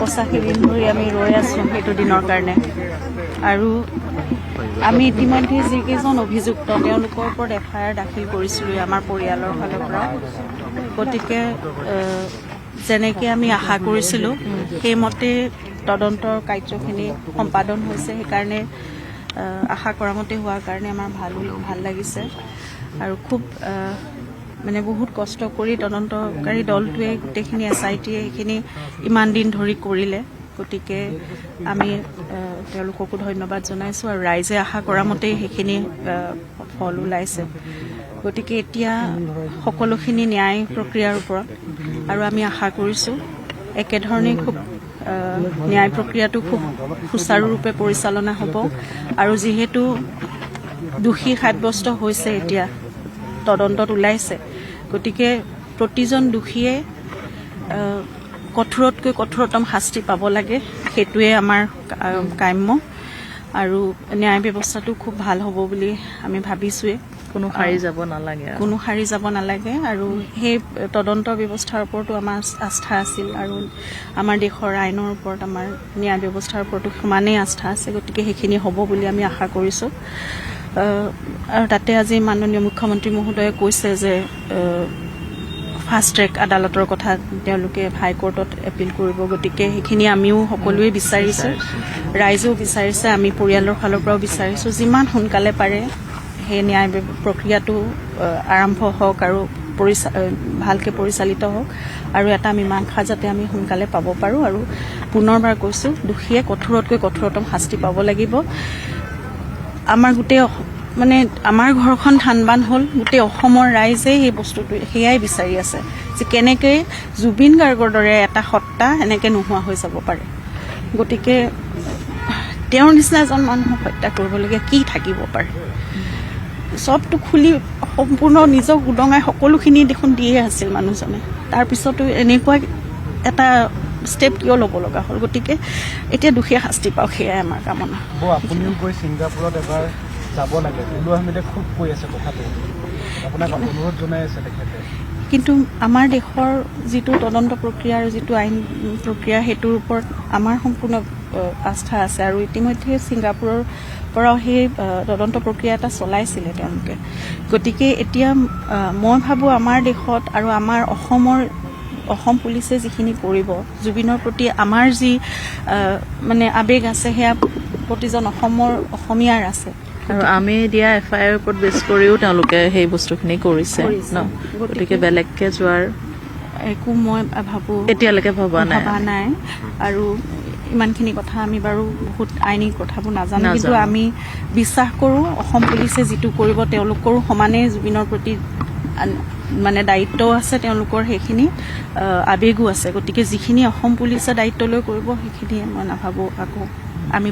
85 দিন ধৰি আমি ৰৈ আছোঁ সেইটো দিনৰ কাৰণে। আৰু আমি ইতিমধ্যে যিকেইজন অভিযুক্ত তেওঁলোকৰ ওপৰত FIR দাখিল কৰিছিলোঁ আমাৰ পৰিয়ালৰ ফালৰ পৰা। গতিকে যেনেকৈ আমি আশা কৰিছিলোঁ সেইমতে তদন্তৰ কাৰ্যখিনি সম্পাদন হৈছে। সেইকাৰণে আশা কৰা মতে হোৱাৰ কাৰণে আমাৰ ভাল লাগিছে। আৰু খুব মানে বহুত কষ্ট কৰি তদন্তকাৰী দলটোৱে গোটেইখিনি SITয়ে সেইখিনি ইমান দিন ধৰি কৰিলে। গতিকে আমি তেওঁলোককো ধন্যবাদ জনাইছোঁ আৰু ৰাইজে আশা কৰা মতেই সেইখিনি ফল ওলাইছে। গতিকে এতিয়া সকলোখিনি ন্যায় প্ৰক্ৰিয়াৰ ওপৰত আৰু আমি আশা কৰিছোঁ একেধৰণেই খুব ন্যায় প্ৰক্ৰিয়াটো খুব সুচাৰুৰূপে পৰিচালনা হ'ব। আৰু যিহেতু দোষী সাব্যস্ত হৈছে এতিয়া তদন্তত ওলাইছে, গতিকে প্ৰতিজন দোষীয়ে কঠোৰতকৈ কঠোৰতম শাস্তি পাব লাগে, সেইটোৱে আমাৰ কাম্য। আৰু ন্যায় ব্যৱস্থাটো খুব ভাল হ'ব বুলি আমি ভাবিছোঁৱেই। কোনো সাৰি যাব নালাগে আৰু সেই তদন্ত ব্যৱস্থাৰ ওপৰতো আমাৰ আস্থা আছিল আৰু আমাৰ দেশৰ আইনৰ ওপৰত আমাৰ ন্যায় ব্যৱস্থাৰ ওপৰতো সমানেই আস্থা আছে। গতিকে সেইখিনি হ'ব বুলি আমি আশা কৰিছোঁ। আৰু তাতে আজি মাননীয় মুখ্যমন্ত্ৰী মহোদয়ে কৈছে যে ফাষ্ট ট্ৰেক আদালতৰ কথা তেওঁলোকে হাইকোৰ্টত এপিল কৰিব। গতিকে সেইখিনি আমিও সকলোৱে বিচাৰিছোঁ, ৰাইজেও বিচাৰিছে, আমি পৰিয়ালৰ ফালৰ পৰাও বিচাৰিছোঁ যিমান সোনকালে পাৰে সেই ন্যায় প্ৰক্ৰিয়াটো আৰম্ভ হওক আৰু ভালকৈ পৰিচালিত হওক আৰু এটা মীমাংসা যাতে আমি সোনকালে পাব পাৰোঁ। আৰু পুনৰবাৰ কৈছোঁ দোষীয়ে কঠোৰতকৈ কঠোৰতম শাস্তি পাব লাগিব। আমাৰ গোটেই মানে আমাৰ ঘৰখন ধানবান হ'ল, গোটেই অসমৰ ৰাইজে সেই বস্তুটো সেয়াই বিচাৰি আছে যে কেনেকৈ জুবিন গাৰ্গৰ দৰে এটা সত্তা এনেকৈ নোহোৱা হৈ যাব পাৰে। গতিকে তেওঁৰ নিচিনা এজন মানুহক হত্যা কৰিবলগীয়া কি থাকিব পাৰে? চবটো খুলি সম্পূৰ্ণ নিজক উদঙাই সকলোখিনি দেখোন দিয়ে আছিল মানুহজনে। তাৰপিছতো এনেকুৱা এটা ষ্টেপ কিয় ল'ব লগা হ'ল? গতিকে এতিয়া দোষীয়ে শাস্তি পাওক, সেয়াই আমাৰ কামনা। আপুনিও গৈ ছিংগাপুৰত এবাৰ যাব লাগে, টুলু আহমেদে খুব কৈ আছে কথাটো, আপোনাক অনুৰোধ জনাই আছে তেখেতে। কিন্তু আমাৰ দেশৰ যিটো তদন্ত প্ৰক্ৰিয়া আৰু যিটো আইন প্ৰক্ৰিয়া সেইটোৰ ওপৰত আমাৰ সম্পূৰ্ণ আস্থা আছে। আৰু ইতিমধ্যে ছিংগাপুৰৰ পৰাও সেই তদন্ত প্ৰক্ৰিয়া এটা চলাইছিলে তেওঁলোকে। গতিকে এতিয়া মই ভাবোঁ আমাৰ দেশত আৰু আমাৰ অসম পুলিচে যিখিনি কৰিব, জুবিনৰ প্ৰতি আমাৰ যি মানে আৱেগ আছে সেয়া প্ৰতিজন অসমীয়াৰ আছে। আৰু আমি দিয়া FIR ওপৰত বেছ কৰিও তেওঁলোকে সেই বস্তুখিনি কৰিছে ন। গতিকে বেলেগকে যোৱাৰ একো মই ভাবোঁ এতিয়ালৈকে ভবা নাই। আৰু ইমানখিনি কথা আমি বাৰু বহুত আইনী কথাবোৰ নাজানো, কিন্তু আমি বিশ্বাস কৰোঁ অসম পুলিচে যিটো কৰিব তেওঁলোকৰো সমানে জুবিনৰ প্ৰতি মানে দায়িত্বও আছে, তেওঁলোকৰ সেইখিনি আৱেগো আছে। গতিকে যিখিনি অসম পুলিচে দায়িত্ব লৈ কৰিব সেইখিনি মই নাভাবোঁ আকৌ আমি